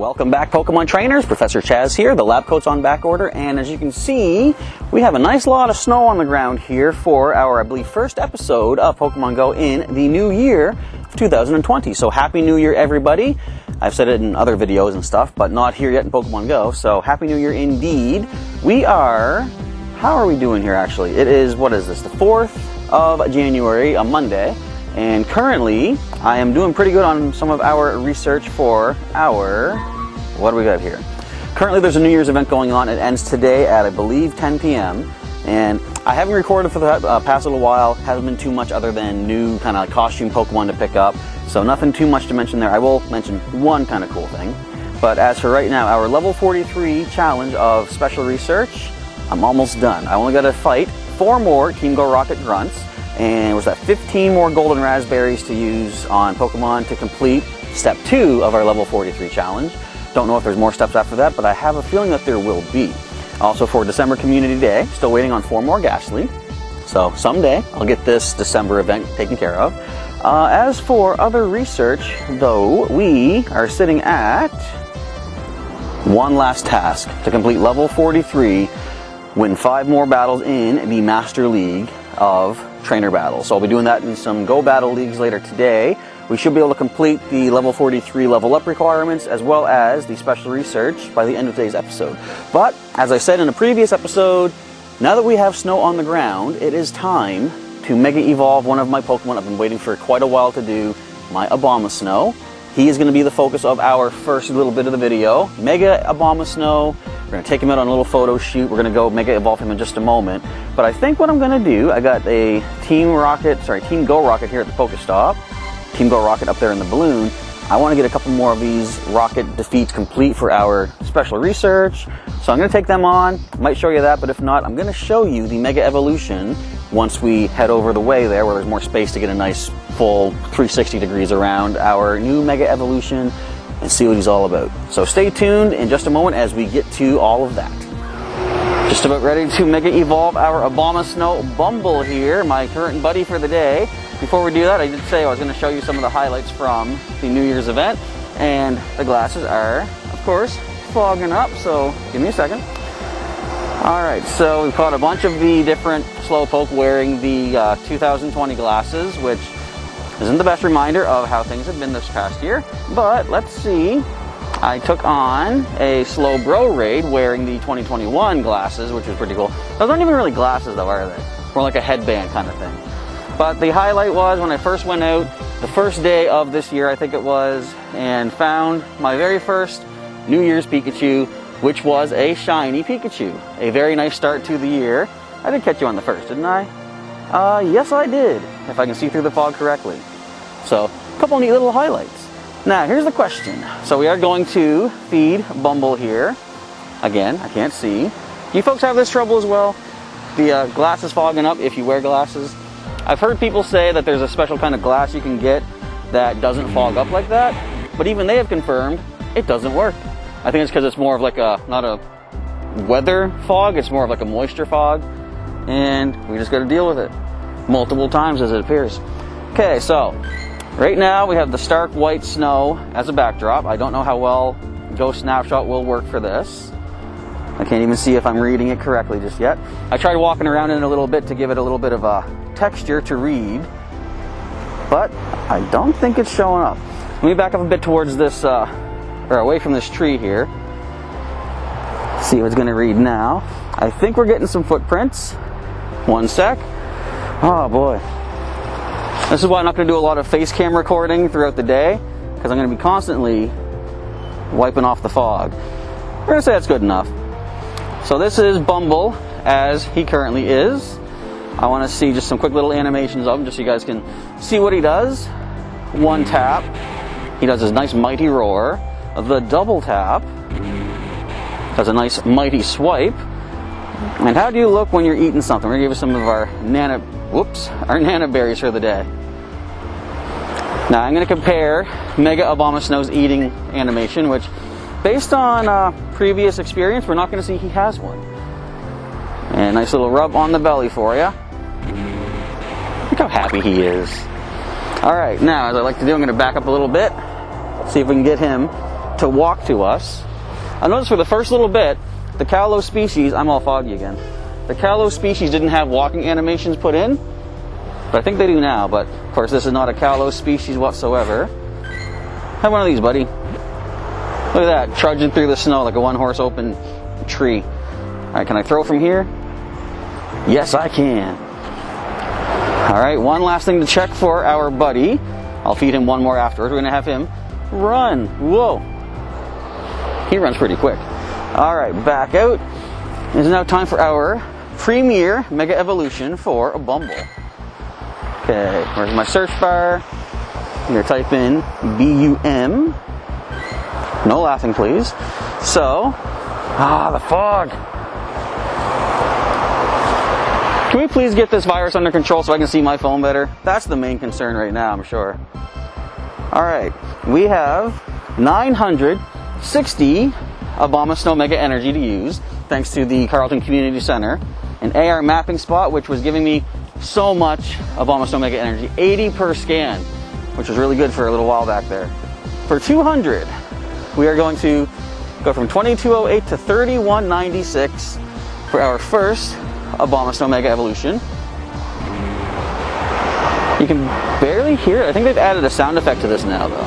Welcome back, Pokemon Trainers. Professor Chaz here. The lab coat's on back order, and as you can see, we have a nice lot of snow on the ground here for our, I believe, first episode of Pokemon GO in the new year of 2020. So Happy New Year, everybody. I've said it in other videos and stuff, but not here yet in Pokemon GO, so Happy New Year indeed. How are we doing here actually? It is, what is this, the 4th of January, a Monday. And currently, I am doing pretty good on some of our research for our, what do we got here? Currently, there's a New Year's event going on. It ends today at, I believe, 10 p.m. And I haven't recorded for the past little while. Hasn't been too much other than new kind of costume Pokemon to pick up. So nothing too much to mention there. I will mention one kind of cool thing. But as for right now, our level 43 challenge of special research, I'm almost done. I only got to fight 4 more Team Go Rocket grunts. And was that 15 more golden raspberries to use on Pokemon to complete step 2 of our level 43 challenge. Don't know if there's more steps after that, but I have a feeling that there will be. Also for December Community Day, still waiting on 4 more Ghastly. So someday I'll get this December event taken care of. As for other research, though, we are sitting at one last task to complete level 43, win 5 more battles in the Master League of Trainer Battles. So I'll be doing that in some Go Battle Leagues later today. We should be able to complete the level 43 level up requirements as well as the special research by the end of today's episode. But as I said in a previous episode, now that we have snow on the ground, it is time to Mega Evolve one of my Pokemon I've been waiting for quite a while to do, my Abomasnow. He is going to be the focus of our first little bit of the video. Mega Abomasnow. We're going to take him out on a little photo shoot. We're going to go Mega Evolve him in just a moment. But I think what I'm going to do, I got a Team Go Rocket here at the Pokestop. Team Go Rocket up there in the balloon. I want to get a couple more of these Rocket defeats complete for our special research. So I'm going to take them on. Might show you that, but if not, I'm going to show you the Mega Evolution once we head over the way there where there's more space to get a nice full 360 degrees around our new Mega Evolution and see what he's all about. So stay tuned in just a moment as we get to all of that. Just about ready to Mega Evolve our Abomasnow Bumble here, my current buddy for the day. Before we do that, I did say I was going to show you some of the highlights from the New Year's event, and the glasses are, of course, fogging up, so give me a second. Alright, so we've caught a bunch of the different Slowpoke wearing the 2020 glasses, which isn't the best reminder of how things have been this past year, but let's see. I took on a Slowbro raid wearing the 2021 glasses, which was pretty cool. Those aren't even really glasses though, are they? More like a headband kind of thing. But the highlight was when I first went out, the first day of this year I think it was, and found my very first New Year's Pikachu, which was a shiny Pikachu. A very nice start to the year. I did catch you on the first, didn't I? Yes I did, if I can see through the fog correctly. So, a couple neat little highlights. Now, here's the question. So we are going to feed Bumble here. Again, I can't see. You folks have this trouble as well? The glasses fogging up if you wear glasses? I've heard people say that there's a special kind of glass you can get that doesn't fog up like that, but even they have confirmed it doesn't work. I think it's because it's more of like a, not a weather fog, it's more of like a moisture fog, and we just got to deal with it multiple times as it appears. Okay, so right now we have the stark white snow as a backdrop. I don't know how well Go Snapshot will work for this. I can't even see if I'm reading it correctly just yet. I tried walking around in it a little bit to give it a little bit of a texture to read, but I don't think it's showing up. Let me back up a bit towards this, or away from this tree here. See what's going to read now. I think we're getting some footprints. One sec. Oh boy. This is why I'm not going to do a lot of face cam recording throughout the day, because I'm going to be constantly wiping off the fog. We're going to say that's good enough. So this is Bumble as he currently is. I want to see just some quick little animations of him just so you guys can see what he does. One tap. He does his nice mighty roar. The double tap does a nice mighty swipe. And how do you look when you're eating something? We're going to give you some of our Nana berries for the day. Now I'm going to compare Mega Abomasnow's eating animation, which based on previous experience, we're not going to see he has one. And a nice little rub on the belly for you. Look how happy he is. Alright, now as I like to do, I'm going to back up a little bit, see if we can get him to walk to us. I noticed for the first little bit, the Kalos species, I'm all foggy again. The Kalos species didn't have walking animations put in, but I think they do now. But of course, this is not a Kalos species whatsoever. Have one of these, buddy. Look at that, trudging through the snow like a one-horse open tree. All right, can I throw from here? Yes, I can. All right, one last thing to check for our buddy. I'll feed him one more afterwards. We're gonna have him run. Whoa. He runs pretty quick. All right, back out. It is now time for our premier Mega Evolution for a Bumble. Okay, where's my search bar? I'm gonna type in BUM. No laughing, please. So, the fog. Can we please get this virus under control so I can see my phone better? That's the main concern right now, I'm sure. All right, we have 960 Abomasnow Mega Energy to use, thanks to the Carleton Community Center. An AR mapping spot, which was giving me so much Abomasnow Mega Energy, 80 per scan, which was really good for a little while back there. For 200, we are going to go from 2208 to 3196 for our first Abomasnow Mega Evolution. You can barely hear it. I think they've added a sound effect to this now, though.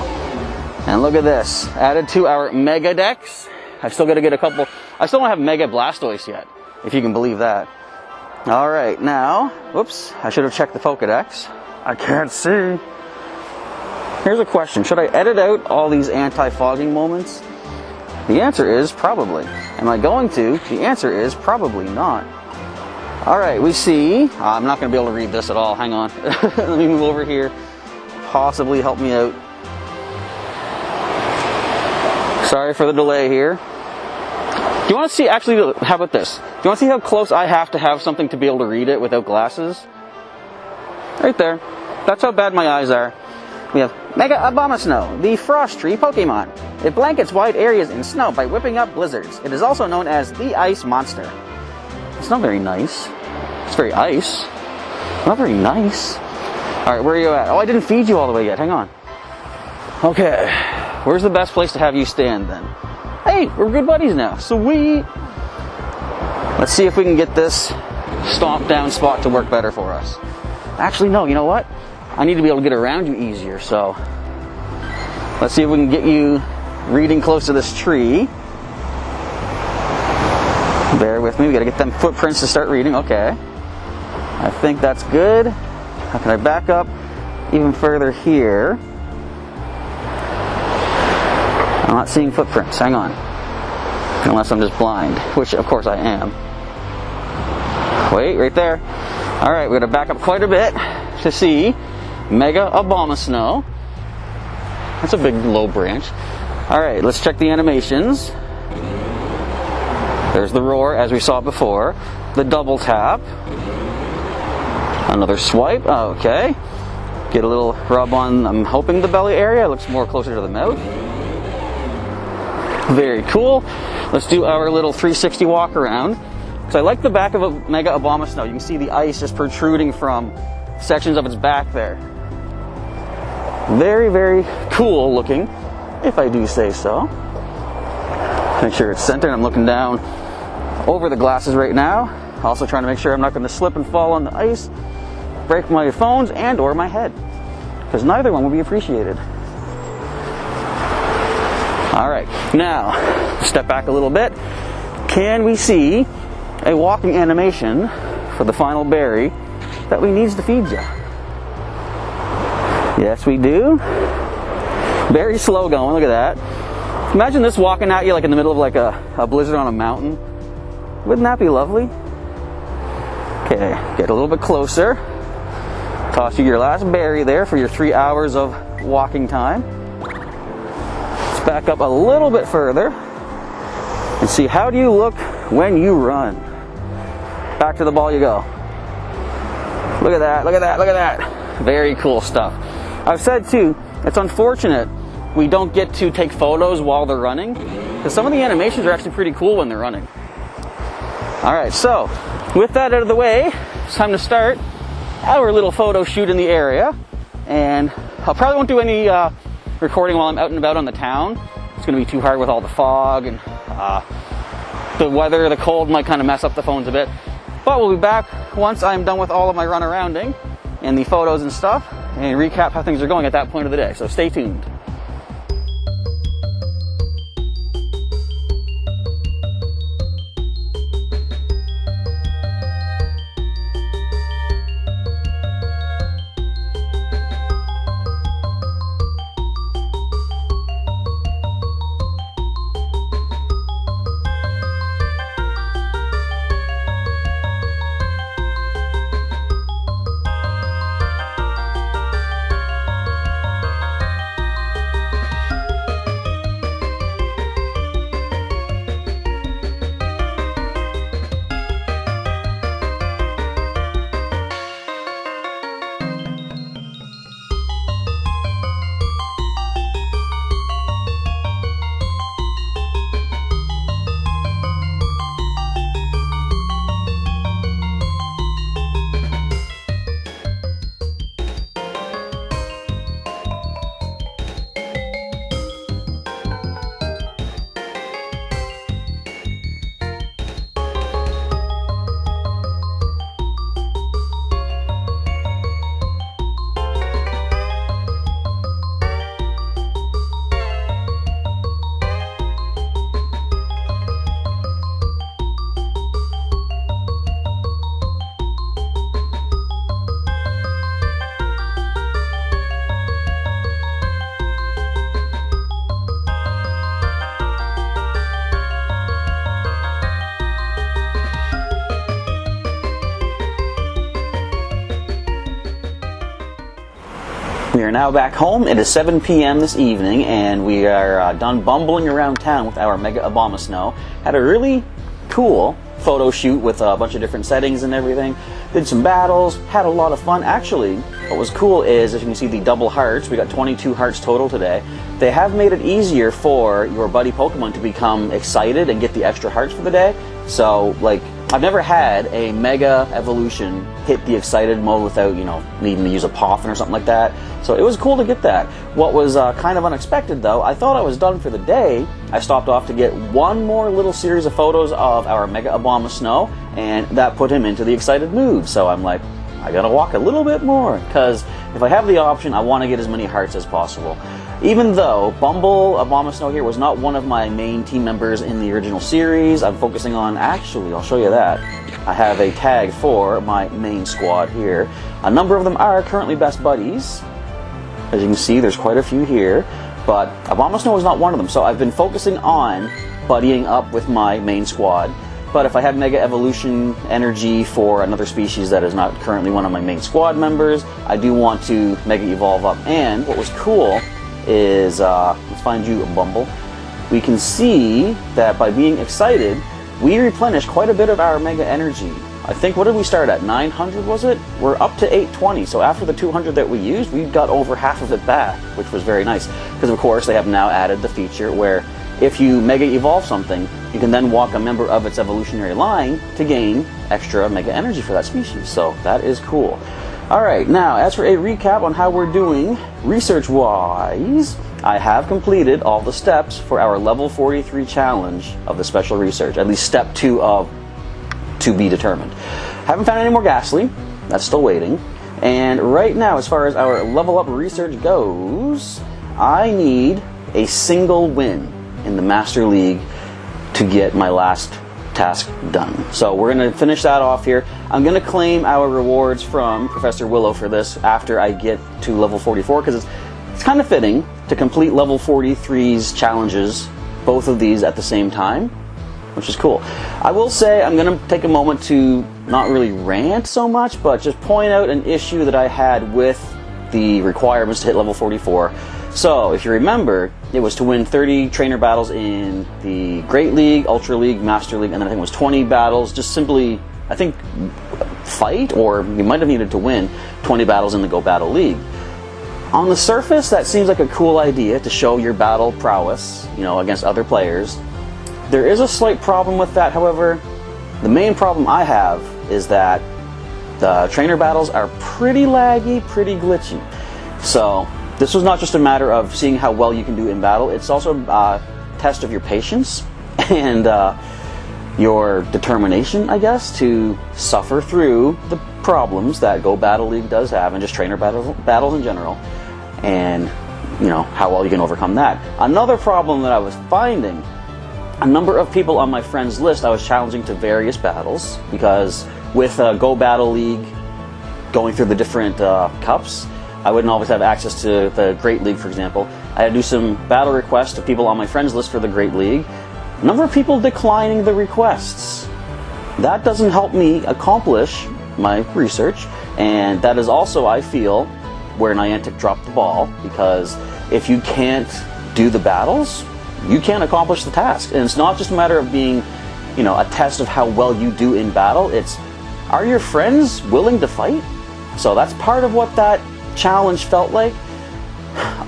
And look at this, added to our Mega Dex. I've still got to get a couple. I still don't have Mega Blastoise yet, if you can believe that. All right, now, whoops, I should have checked the Pokedex. I can't see. Here's a question. Should I edit out all these anti-fogging moments? The answer is probably. Am I going to? The answer is probably not. All right, we see. I'm not going to be able to read this at all. Hang on. Let me move over here. Possibly help me out. Sorry for the delay here. Do you want to see, actually, how about this? Do you want to see how close I have to have something to be able to read it without glasses? Right there. That's how bad my eyes are. We have Mega Abomasnow, the frost tree Pokemon. It blankets wide areas in snow by whipping up blizzards. It is also known as the ice monster. It's not very nice. It's very ice. Not very nice. All right, where are you at? Oh, I didn't feed you all the way yet. Hang on. Okay. Where's the best place to have you stand then? Hey, we're good buddies now. Sweet. Let's see if we can get this stomp down spot to work better for us. Actually, no, you know what? I need to be able to get around you easier, so let's see if we can get you reading close to this tree. Bear with me, we gotta get them footprints to start reading. Okay. I think that's good. How can I back up even further here? I'm not seeing footprints. Hang on. Unless I'm just blind, which of course I am. Wait, right there. All right, we're gonna back up quite a bit to see Mega Abomasnow. That's a big low branch. All right, let's check the animations. There's the roar, as we saw before. The double tap. Another swipe. Okay. Get a little rub on, I'm hoping, the belly area. It looks more closer to the mouth. Very cool. Let's do our little 360 walk around. So I like the back of a Mega Abomasnow. You can see the ice just protruding from sections of its back there. Very, very cool looking, if I do say so. Make sure it's centered. I'm looking down over the glasses right now. Also trying to make sure I'm not going to slip and fall on the ice, break my phones and or my head, because neither one will be appreciated. All right, now step back a little bit. Can we see a walking animation for the final berry that we needs to feed you? Yes, we do. Very slow going. Look at that. Imagine this walking at you like in the middle of like a blizzard on a mountain. Wouldn't that be lovely? Okay, get a little bit closer. Toss you your last berry there for your 3 hours of walking time. Let's back up a little bit further and see how do you look when you run. Back to the ball you go. Look at that, look at that, look at that. Very cool stuff. I've said too, it's unfortunate we don't get to take photos while they're running, because some of the animations are actually pretty cool when they're running. All right, so with that out of the way, it's time to start our little photo shoot in the area. And I probably won't do any recording while I'm out and about on the town, it's going to be too hard with all the fog, and the weather, the cold might kind of mess up the phones a bit. But we'll be back once I'm done with all of my run arounding and the photos and stuff, and recap how things are going at that point of the day. So stay tuned. We are now back home. It is 7 p.m. this evening, and we are done bumbling around town with our Mega Abomasnow. Had a really cool photo shoot with a bunch of different settings and everything. Did some battles, had a lot of fun. Actually, what was cool is, as you can see, the double hearts. We got 22 hearts total today. They have made it easier for your buddy Pokemon to become excited and get the extra hearts for the day. So, like, I've never had a Mega Evolution hit the excited mode without, needing to use a Poffin or something like that. So it was cool to get that. What was kind of unexpected, though, I thought I was done for the day. I stopped off to get one more little series of photos of our Mega Abomasnow, and that put him into the excited mood. So I'm like, I gotta walk a little bit more, because if I have the option, I want to get as many hearts as possible. Even though Bumble Abomasnow here was not one of my main team members in the original series, I'm focusing on, actually, I'll show you that. I have a tag for my main squad here. A number of them are currently best buddies. As you can see, there's quite a few here, but Abomasnow is not one of them, so I've been focusing on buddying up with my main squad. But if I have Mega Evolution energy for another species that is not currently one of my main squad members, I do want to Mega Evolve up. And what was cool is, let's find you, Bumble. We can see that by being excited, we replenish quite a bit of our Mega energy. I think, what did we start at? 900, was it? We're up to 820, so after the 200 that we used, we got over half of it back, which was very nice. Because, of course, they have now added the feature where if you Mega Evolve something, you can then walk a member of its evolutionary line to gain extra Mega energy for that species. So that is cool. Alright, now as for a recap on how we're doing research-wise, I have completed all the steps for our level 43 challenge of the special research, at least step 2 of to be determined. Haven't found any more Ghastly, that's still waiting. And right now, as far as our level up research goes, I need a single win in the Master League to get my last task done. So we're going to finish that off here. I'm going to claim our rewards from Professor Willow for this after I get to level 44, because it's kind of fitting to complete level 43's challenges, both of these at the same time, which is cool. I will say I'm going to take a moment to not really rant so much, but just point out an issue that I had with the requirements to hit level 44. So, if you remember, it was to win 30 trainer battles in the Great League, Ultra League, Master League, and then I think it was 20 battles, just simply, I think, fight, or you might have needed to win 20 battles in the Go Battle League. On the surface, that seems like a cool idea to show your battle prowess, against other players. There is a slight problem with that, however. The main problem I have is that the trainer battles are pretty laggy, pretty glitchy. So, This was not just a matter of seeing how well you can do in battle, it's also a test of your patience and your determination, I guess, to suffer through the problems that Go Battle League does have, and just trainer battles in general, and how well you can overcome that. Another problem that I was finding, a number of people on my friends list I was challenging to various battles, because with Go Battle League going through the different cups, I wouldn't always have access to the Great League, for example. I had to do some battle requests to people on my friends list for the Great League. A number of people declining the requests. That doesn't help me accomplish my research, and that is also, I feel, where Niantic dropped the ball, because if you can't do the battles, you can't accomplish the task. And it's not just a matter of being, a test of how well you do in battle, it's, are your friends willing to fight? So that's part of what that challenge felt like.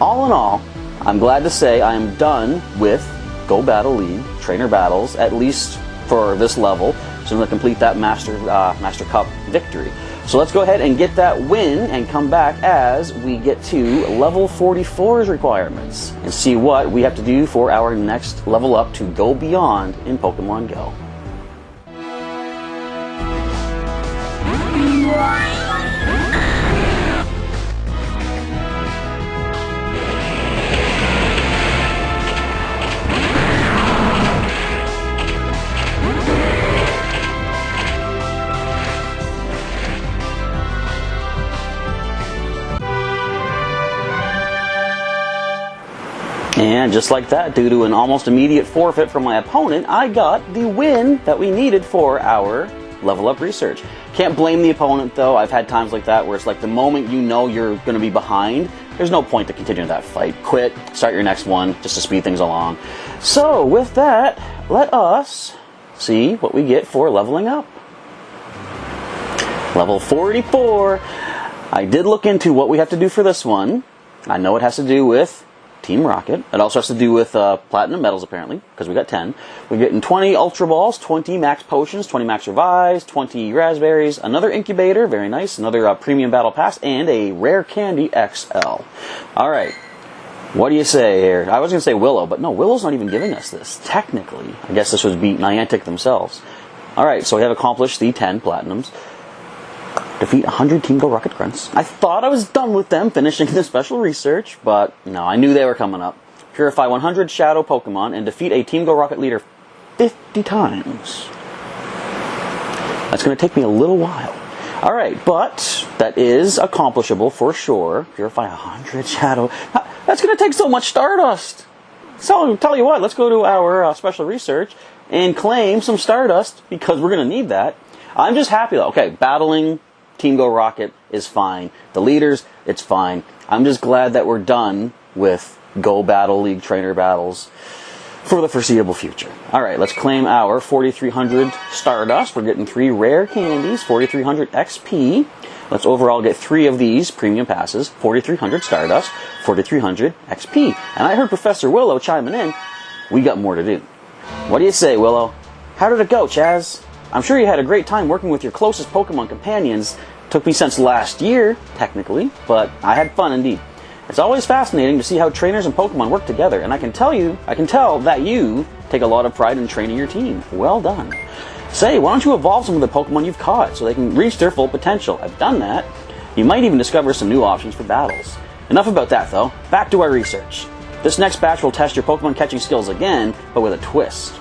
All in all, I'm glad to say I am done with Go Battle League trainer battles, at least for this level, so I'm going to complete that Master Cup victory. So let's go ahead and get that win and come back as we get to level 44's requirements and see what we have to do for our next level up to go beyond in Pokemon Go. And just like that, due to an almost immediate forfeit from my opponent, I got the win that we needed for our level up research. Can't blame the opponent though. I've had times like that where it's like the moment you know you're going to be behind, there's no point to continue that fight. Quit, start your next one, just to speed things along. So with that, let us see what we get for leveling up. Level 44. I did look into what we have to do for this one. I know it has to do with Team Rocket. It also has to do with platinum medals, apparently, because we got 10. We're getting 20 Ultra Balls, 20 Max Potions, 20 Max Revives, 20 Raspberries, another Incubator, very nice, another Premium Battle Pass, and a Rare Candy XL. Alright, what do you say here? I was going to say Willow, but no, Willow's not even giving us this, technically. I guess this would be Niantic themselves. Alright, so we have accomplished the 10 Platinums. Defeat 100 Team Go Rocket Grunts. I thought I was done with them finishing the special research, but no, I knew they were coming up. Purify 100 Shadow Pokemon and defeat a Team Go Rocket leader 50 times. That's going to take me a little while. Alright, but that is accomplishable for sure. Purify 100 Shadow. That's going to take so much Stardust. So, tell you what, let's go to our special research and claim some Stardust, because we're going to need that. I'm just happy though. Okay, battling Team Go Rocket is fine. The leaders, it's fine. I'm just glad that we're done with Go Battle League trainer battles for the foreseeable future. Alright, let's claim our 4,300 Stardust. We're getting 3 rare candies, 4,300 XP. Let's overall get 3 of these premium passes, 4,300 Stardust, 4,300 XP. And I heard Professor Willow chiming in, we got more to do. What do you say, Willow? How did it go, Chaz? I'm sure you had a great time working with your closest Pokemon companions. Took me since last year, technically, but I had fun indeed. It's always fascinating to see how trainers and Pokemon work together, and I can tell that you take a lot of pride in training your team. Well done. Say, why don't you evolve some of the Pokemon you've caught so they can reach their full potential? I've done that. You might even discover some new options for battles. Enough about that though, back to our research. This next batch will test your Pokemon catching skills again, but with a twist.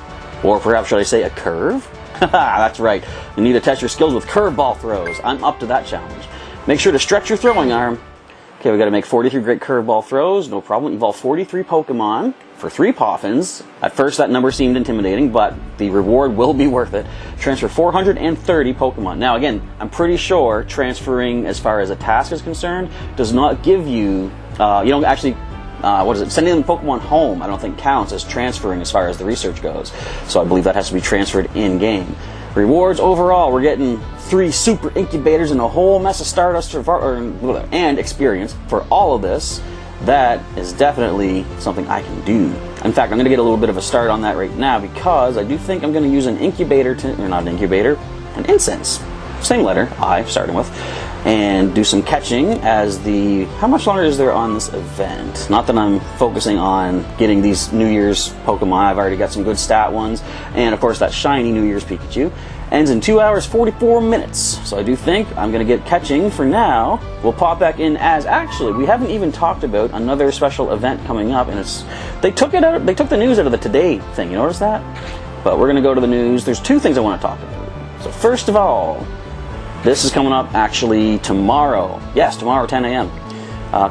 Or perhaps should I say a curve? That's right. You need to test your skills with curveball throws. I'm up to that challenge. Make sure to stretch your throwing arm. Okay, we got to make 43 great curveball throws. No problem. Evolve 43 Pokemon for 3 Poffins. At first, that number seemed intimidating, but the reward will be worth it. Transfer 430 Pokemon. Now, again, I'm pretty sure transferring, as far as a task is concerned, does not give you, sending them Pokemon home, I don't think counts as transferring as far as the research goes. So I believe that has to be transferred in-game. Rewards overall, we're getting 3 super incubators and a whole mess of Stardust and experience for all of this. That is definitely something I can do. In fact, I'm going to get a little bit of a start on that right now, because I do think I'm going to use an incubator, an incense. Same letter, I, starting with. and do some catching as the... How much longer is there on this event? Not that I'm focusing on getting these New Year's Pokemon. I've already got some good stat ones. And of course that shiny New Year's Pikachu ends in 2 hours 44 minutes. So I do think I'm going to get catching for now. We'll pop back in as... Actually, we haven't even talked about another special event coming up, and it's... They took the news out of the Today thing. You notice that? But we're going to go to the news. There's two things I want to talk about. So first of all, this is coming up actually tomorrow. Yes, tomorrow, 10 a.m.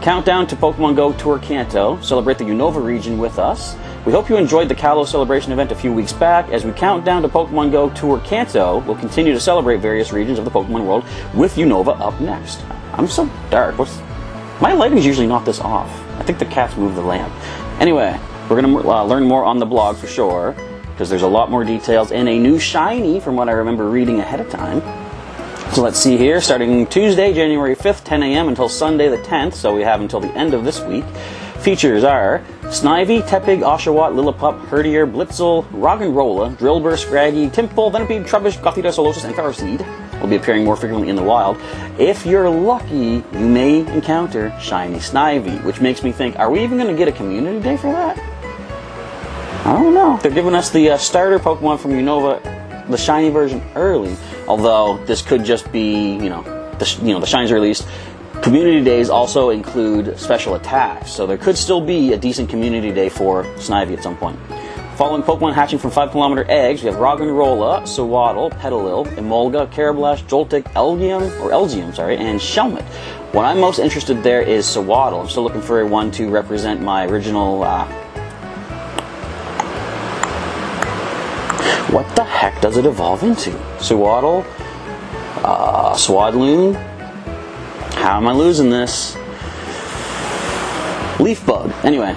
Countdown to Pokemon GO Tour Kanto. Celebrate the Unova region with us. We hope you enjoyed the Kalos celebration event a few weeks back. As we count down to Pokemon GO Tour Kanto, we'll continue to celebrate various regions of the Pokemon world with Unova up next. I'm so dark. My lighting's usually not this off. I think the cats moved the lamp. Anyway, we're going to learn more on the blog for sure, because there's a lot more details and a new shiny from what I remember reading ahead of time. So let's see here, starting Tuesday, January 5th, 10 a.m. until Sunday the 10th, so we have until the end of this week. Features are Snivy, Tepig, Oshawott, Lillipup, Herdier, Blitzel, Roggenrola, Drillbur, Scraggy, Tympole, Venipede, Trubbish, Gothita, Solosis, and Ferroseed will be appearing more frequently in the wild. If you're lucky, you may encounter Shiny Snivy, which makes me think, are we even going to get a community day for that? I don't know. They're giving us the starter Pokemon from Unova, the shiny version, early. Although this could just be, the shines released. Community days also include special attacks, so there could still be a decent community day for Snivy at some point. Following Pokemon hatching from 5-kilometer eggs, we have Roggenrola, Sewaddle, Petalil, Emolga, Carablash, Joltik, Elgium, and Shelmet. What I'm most interested there is Sewaddle. I'm still looking for one to represent my original... What the heck does it evolve into? Sewaddle? Swadloon? How am I losing this? Leaf Bug. Anyway,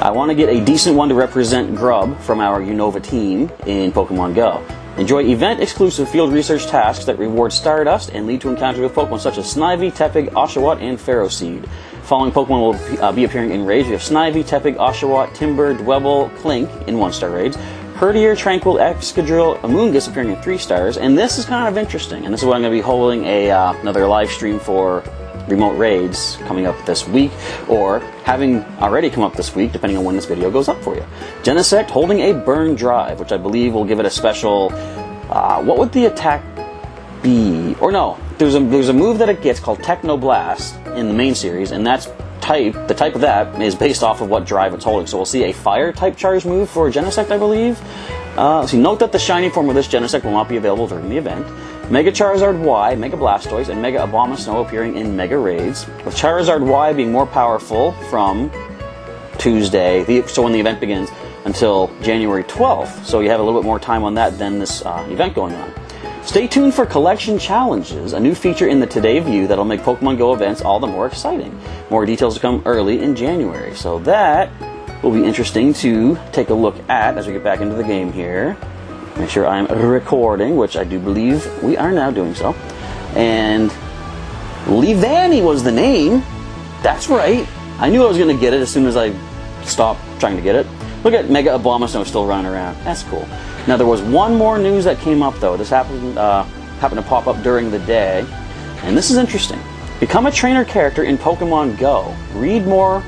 I want to get a decent one to represent Grub from our Unova team in Pokemon GO. Enjoy event-exclusive field research tasks that reward Stardust and lead to encounters with Pokemon such as Snivy, Tepig, Oshawott, and Ferroseed. Following Pokemon will be appearing in raids. We have Snivy, Tepig, Oshawott, Timber, Dwebble, Clink in 1-star raids. Herdier, Tranquil, Excadrill, Amoonguss appearing in 3 stars, and this is kind of interesting, and this is what I'm going to be holding another live stream for remote raids coming up this week, or having already come up this week, depending on when this video goes up for you. Genesect holding a Burn Drive, which I believe will give it a special... what would the attack be? Or no, there's a move that it gets called Techno Blast in the main series, and that's the type of that is based off of what drive it's holding. So we'll see a fire type charge move for Genesect, I believe. So note that the shiny form of this Genesect will not be available during the event. Mega Charizard Y, Mega Blastoise, and Mega Abomasnow appearing in Mega Raids, with Charizard Y being more powerful from Tuesday, so when the event begins, until January 12th. So you have a little bit more time on that than this event going on. Stay tuned for collection challenges, a new feature in the Today view that'll make Pokemon GO events all the more exciting. More details to come early in January. So that will be interesting to take a look at as we get back into the game here. Make sure I'm recording, which I do believe we are now doing so. And Leavanny was the name. That's right. I knew I was going to get it as soon as I stopped trying to get it. Look at Mega Abomasnow still running around. That's cool. Now there was one more news that came up though. This happened to pop up during the day, and this is interesting. Become a trainer character in Pokemon GO. Read more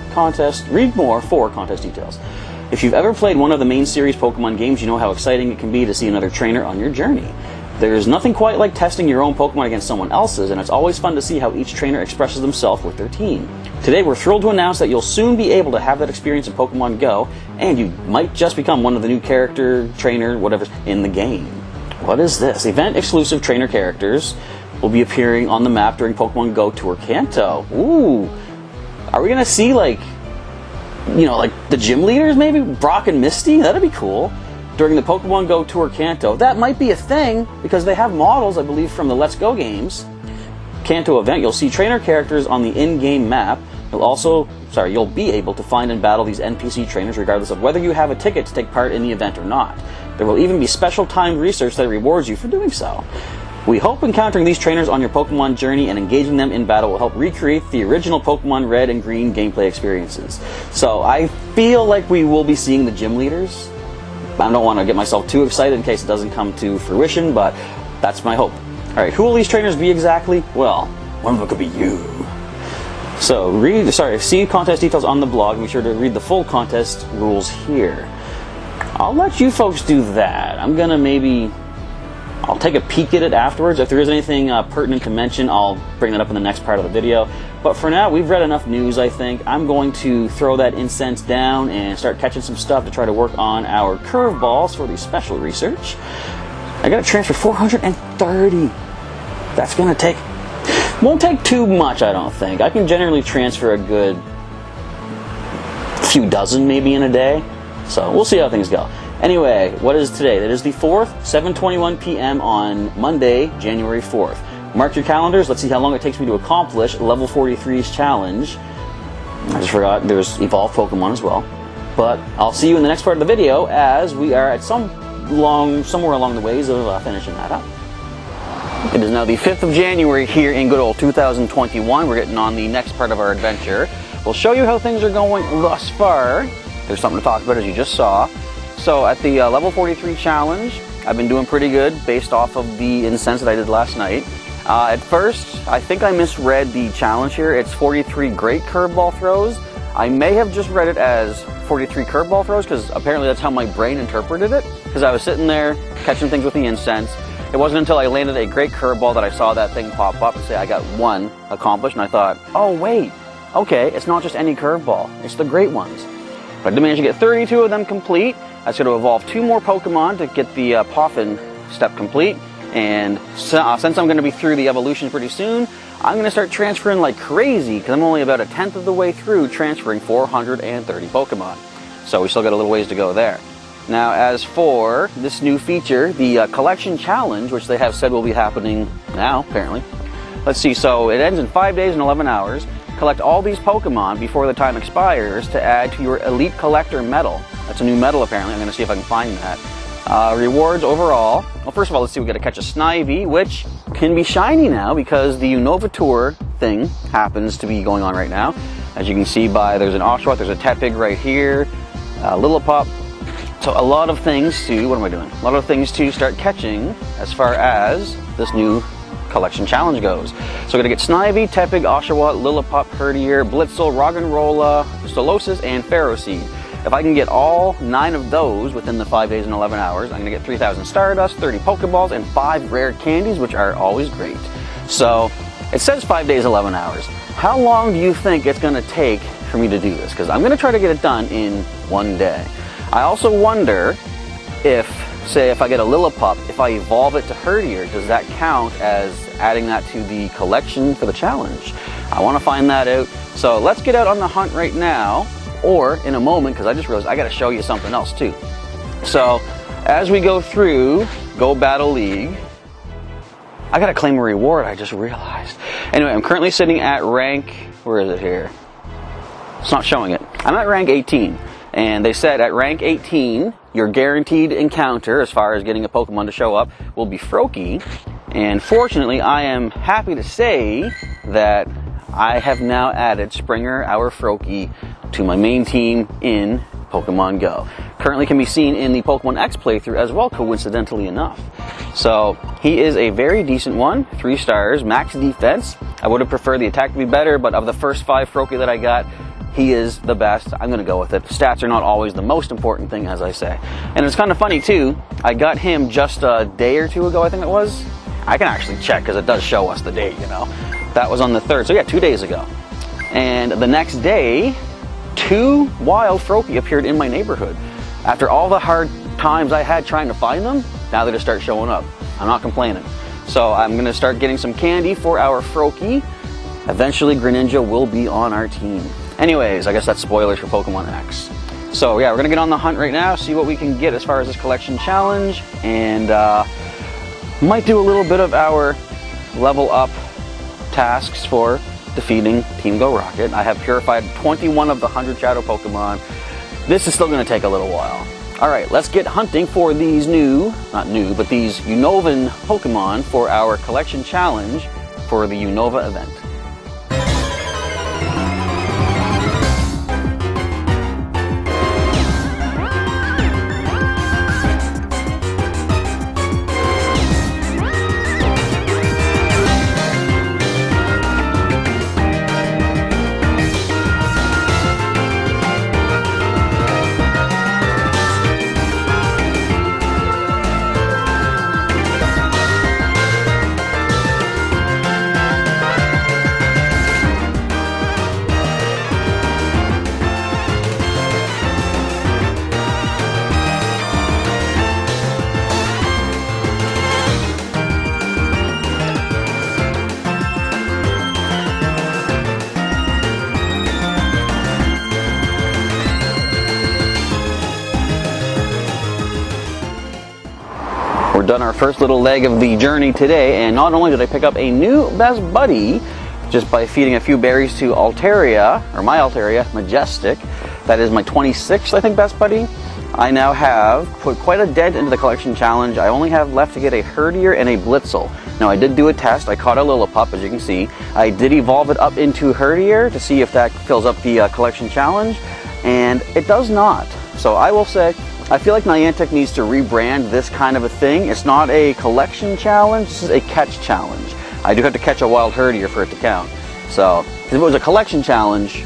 for contest details. If you've ever played one of the main series Pokemon games, you know how exciting it can be to see another trainer on your journey. There's nothing quite like testing your own Pokemon against someone else's, and it's always fun to see how each trainer expresses themselves with their team. Today we're thrilled to announce that you'll soon be able to have that experience in Pokemon GO, and you might just become one of the new character, trainer, whatever, in the game. What is this? Event-exclusive trainer characters will be appearing on the map during Pokemon GO Tour Kanto. Ooh! Are we gonna see, like the gym leaders maybe? Brock and Misty? That'd be cool. During the Pokemon GO Tour Kanto. That might be a thing, because they have models, I believe, from the Let's Go games. Kanto event, you'll see trainer characters on the in-game map. You'll be able to find and battle these NPC trainers regardless of whether you have a ticket to take part in the event or not. There will even be special timed research that rewards you for doing so. We hope encountering these trainers on your Pokemon journey and engaging them in battle will help recreate the original Pokemon Red and Green gameplay experiences. So I feel like we will be seeing the gym leaders. I don't want to get myself too excited in case it doesn't come to fruition, but that's my hope. Alright, who will these trainers be exactly? Well, One of them could be you. So see contest details on the blog. Be sure to read the full contest rules here. I'll let you folks do that. I'm gonna I'll take a peek at it afterwards. If there is anything pertinent to mention, I'll bring that up in the next part of the video. But for now, we've read enough news, I think. I'm going to throw that incense down and start catching some stuff to try to work on our curveballs for the special research. I gotta transfer 430. That's gonna won't take too much, I don't think. I can generally transfer a good few dozen maybe in a day. So we'll see how things go. Anyway, what is today? That is the 4th, 7:21 p.m. on Monday, January 4th. Mark your calendars. Let's see how long it takes me to accomplish level 43's challenge. I just forgot there's evolved Pokemon as well. But I'll see you in the next part of the video as we are at somewhere along the ways of finishing that up. It is now the 5th of January here in good old 2021. We're getting on the next part of our adventure. We'll show you how things are going thus far. There's something to talk about, as you just saw. So at the level 43 challenge, I've been doing pretty good based off of the incense that I did last night. At first, I think I misread the challenge here. It's 43 great curveball throws. I may have just read it as 43 curveball throws because apparently that's how my brain interpreted it. Because I was sitting there catching things with the incense. It wasn't until I landed a great curveball that I saw that thing pop up and say I got one accomplished, and I thought, oh wait, okay, it's not just any curveball, it's the great ones. But I did manage to get 32 of them complete. I was going to evolve 2 more Pokemon to get the Poffin step complete. And since I'm going to be through the evolution pretty soon, I'm going to start transferring like crazy because I'm only about 1/10 of the way through transferring 430 Pokemon. So we still got a little ways to go there. Now, as for this new feature, the collection challenge, which they have said will be happening now, apparently. Let's see, so it ends in 5 days and 11 hours. Collect all these Pokemon before the time expires to add to your Elite Collector medal. That's a new medal, apparently. I'm going to see if I can find that. Rewards overall. Well, first of all, let's see, we got to catch a Snivy, which can be shiny now because the Unova Tour thing happens to be going on right now. As you can see there's an Oshawott, there's a Tepig right here, Lillipup. So a lot of things to, what am I doing? A lot of things to start catching as far as this new collection challenge goes. So we're going to get Snivy, Tepig, Oshawott, Lillipup, Herdier, Blitzel, Roggenrola, Stolosis, and Ferroseed. If I can get all 9 of those within the 5 days and 11 hours, I'm going to get 3,000 Stardust, 30 Pokeballs, and 5 rare candies, which are always great. So it says 5 days, 11 hours. How long do you think it's going to take for me to do this? Because I'm going to try to get it done in 1 day. I also wonder if, say, if I get a Lillipup, if I evolve it to Herdier, does that count as adding that to the collection for the challenge? I want to find that out. So let's get out on the hunt right now, or in a moment, because I just realized I got to show you something else too. So as we go through Go Battle League, I got to claim a reward, I just realized. Anyway, I'm currently sitting at rank, where is it here? It's not showing it. I'm at rank 18. And they said at rank 18, your guaranteed encounter, as far as getting a Pokemon to show up, will be Froakie. And fortunately, I am happy to say that I have now added Springer, our Froakie, to my main team in Pokemon GO. Currently can be seen in the Pokemon X playthrough as well, coincidentally enough. So he is a very decent one, 3 stars, max defense. I would have preferred the attack to be better, but of the first 5 Froakie that I got, he is the best. I'm going to go with it. Stats are not always the most important thing, as I say. And it's kind of funny, too. I got him just a day or 2 ago, I think it was. I can actually check, because it does show us the date, you know. That was on the 3rd. So, yeah, 2 days ago. And the next day, 2 wild Froakie appeared in my neighborhood. After all the hard times I had trying to find them, now they just start showing up. I'm not complaining. So, I'm going to start getting some candy for our Froakie. Eventually, Greninja will be on our team. Anyways, I guess that's spoilers for Pokemon X. So yeah, we're gonna get on the hunt right now, see what we can get as far as this collection challenge, and might do a little bit of our level up tasks for defeating Team Go Rocket. I have purified 21 of the 100 Shadow Pokemon. This is still gonna take a little while. All right, let's get hunting for these not new, but these Unovan Pokemon for our collection challenge for the Unova event. done our first little leg of the journey today, and not only did I pick up a new best buddy just by feeding a few berries to Altaria, or my Altaria, Majestic. That is my 26th, I think, best buddy. I now have put quite a dent into the collection challenge. I only have left to get a Herdier and a Blitzel. Now, I did do a test. I caught a Lillipup, as you can see. I did evolve it up into Herdier to see if that fills up the collection challenge, and it does not. So I will say, I feel like Niantic needs to rebrand this kind of a thing. It's not a collection challenge, this is a catch challenge. I do have to catch a wild Herdier for it to count. So, if it was a collection challenge,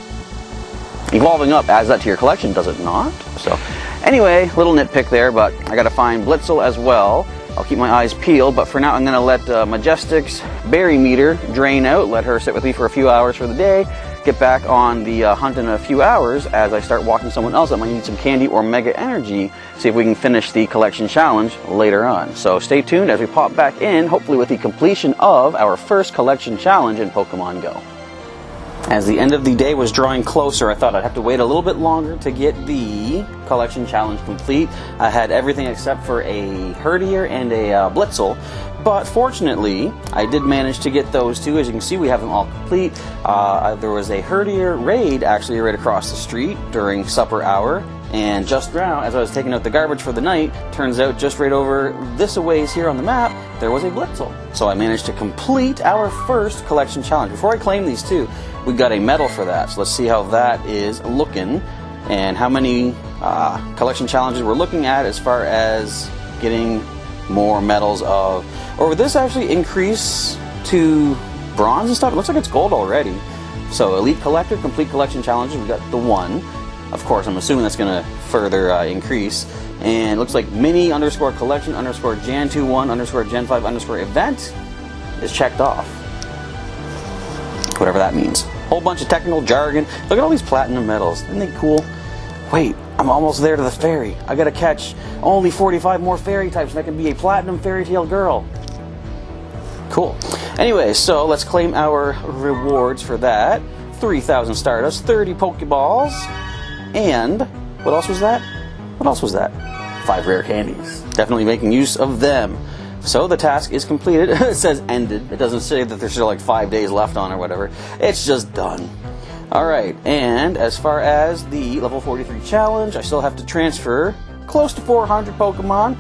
evolving up adds that to your collection, does it not? So, anyway, little nitpick there, but I gotta find Blitzel as well. I'll keep my eyes peeled, but for now I'm gonna let Majestic's berry meter drain out, let her sit with me for a few hours for the day, get back on the hunt in a few hours as I start walking someone else that might need some candy or mega energy, see if we can finish the collection challenge later on. So stay tuned as we pop back in, hopefully with the completion of our first collection challenge in Pokemon Go. As the end of the day was drawing closer, I thought I'd have to wait a little bit longer to get the collection challenge complete. I had everything except for a Herdier and a Blitzel, but fortunately, I did manage to get those two. As you can see, we have them all complete. There was a Herdier raid actually right across the street during supper hour, and just now, as I was taking out the garbage for the night, turns out just right over this a ways here on the map, there was a Blitzel. So I managed to complete our first collection challenge. Before I claim these two, we got a medal for that. So let's see how that is looking and how many collection challenges we're looking at as far as getting more medals of, or would this actually increase to bronze and stuff? It looks like it's gold already. So Elite Collector, complete collection challenges, we got the 1. Of course, I'm assuming that's going to further increase. And it looks like mini _ collection _ Jan 21 _ Gen 5 _ event is checked off. Whatever that means. Whole bunch of technical jargon. Look at all these platinum medals. Isn't they cool? Wait, I'm almost there to the fairy. I gotta catch only 45 more fairy types and I can be a platinum fairy tale girl. Cool. Anyway, so let's claim our rewards for that. 3,000 Stardust, 30 Pokeballs, and what else was that? What else was that? 5 rare candies. Definitely making use of them. So the task is completed. It says ended. It doesn't say that there's still like 5 days left on or whatever. It's just done. Alright, and as far as the level 43 challenge, I still have to transfer close to 400 Pokemon.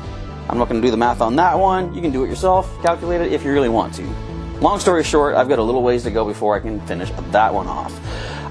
I'm not going to do the math on that one. You can do it yourself. Calculate it if you really want to. Long story short, I've got a little ways to go before I can finish that one off.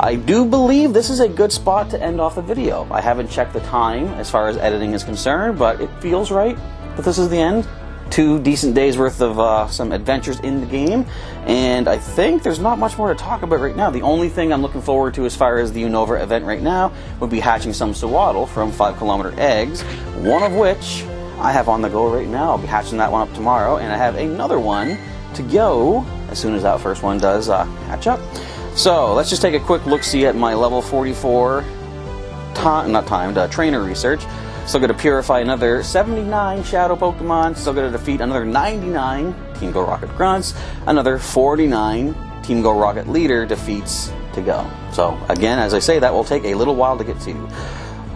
I do believe this is a good spot to end off the video. I haven't checked the time as far as editing is concerned, but it feels right that this is the end. 2 decent days worth of some adventures in the game, and I think there's not much more to talk about right now. The only thing I'm looking forward to as far as the Unova event right now would be hatching some Sewaddle from 5-kilometer eggs, one of which I have on the go right now. I'll be hatching that one up tomorrow, and I have another one to go as soon as that first one does hatch up. So let's just take a quick look-see at my level 44 trainer research. Still going to purify another 79 Shadow Pokemon. Still going to defeat another 99 Team Go Rocket Grunts. Another 49 Team Go Rocket Leader defeats to go. So again, as I say, that will take a little while to get to.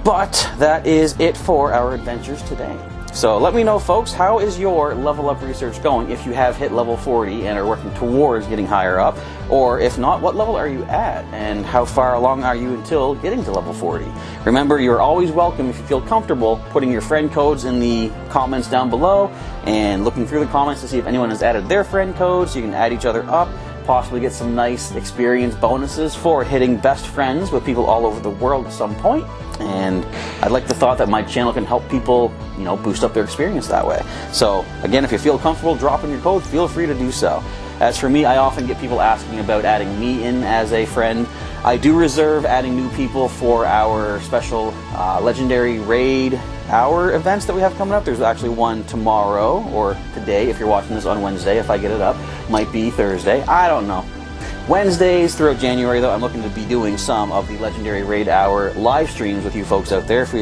But that is it for our adventures today. So let me know, folks, how is your level up research going if you have hit level 40 and are working towards getting higher up? Or if not, what level are you at? And how far along are you until getting to level 40? Remember, you're always welcome, if you feel comfortable, putting your friend codes in the comments down below and looking through the comments to see if anyone has added their friend codes so you can add each other up, possibly get some nice experience bonuses for hitting best friends with people all over the world at some point. And I'd like the thought that my channel can help people, you know, boost up their experience that way. So again, if you feel comfortable dropping your code, feel free to do so. As for me, I often get people asking about adding me in as a friend. I do reserve adding new people for our special legendary raid hour events that we have coming up. There's actually one tomorrow, or today if you're watching this on Wednesday, if I get it up. Might be Thursday, I don't know. Wednesdays throughout January, though, I'm looking to be doing some of the Legendary Raid Hour live streams with you folks out there for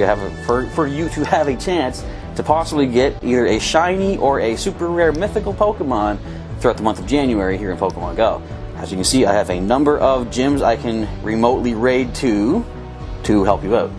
you to have a chance to possibly get either a shiny or a super rare mythical Pokemon throughout the month of January here in Pokemon Go. As you can see, I have a number of gyms I can remotely raid to help you out.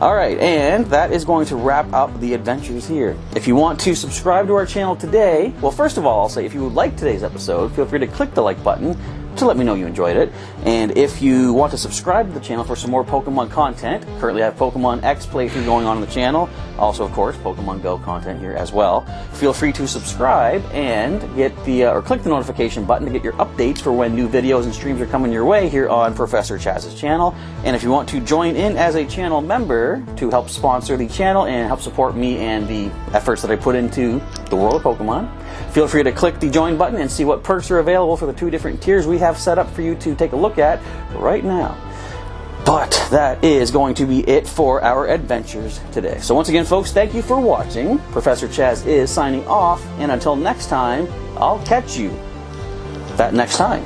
Alright, and that is going to wrap up the adventures here. If you want to subscribe to our channel today, well, first of all, I'll say if you would like today's episode, feel free to click the like button to let me know you enjoyed it. And if you want to subscribe to the channel for some more Pokemon content, currently I have Pokemon X playthrough going on the channel. Also, of course, Pokemon Go content here as well. Feel free to subscribe and get the or click the notification button to get your updates for when new videos and streams are coming your way here on Professor Chaz's channel. And if you want to join in as a channel member to help sponsor the channel and help support me and the efforts that I put into the world of Pokemon, feel free to click the join button and see what perks are available for the 2 different tiers we have set up for you to take a look at right now. But that is going to be it for our adventures today. So once again, folks, thank you for watching. Professor Chaz is signing off, and until next time, I'll catch you that next time.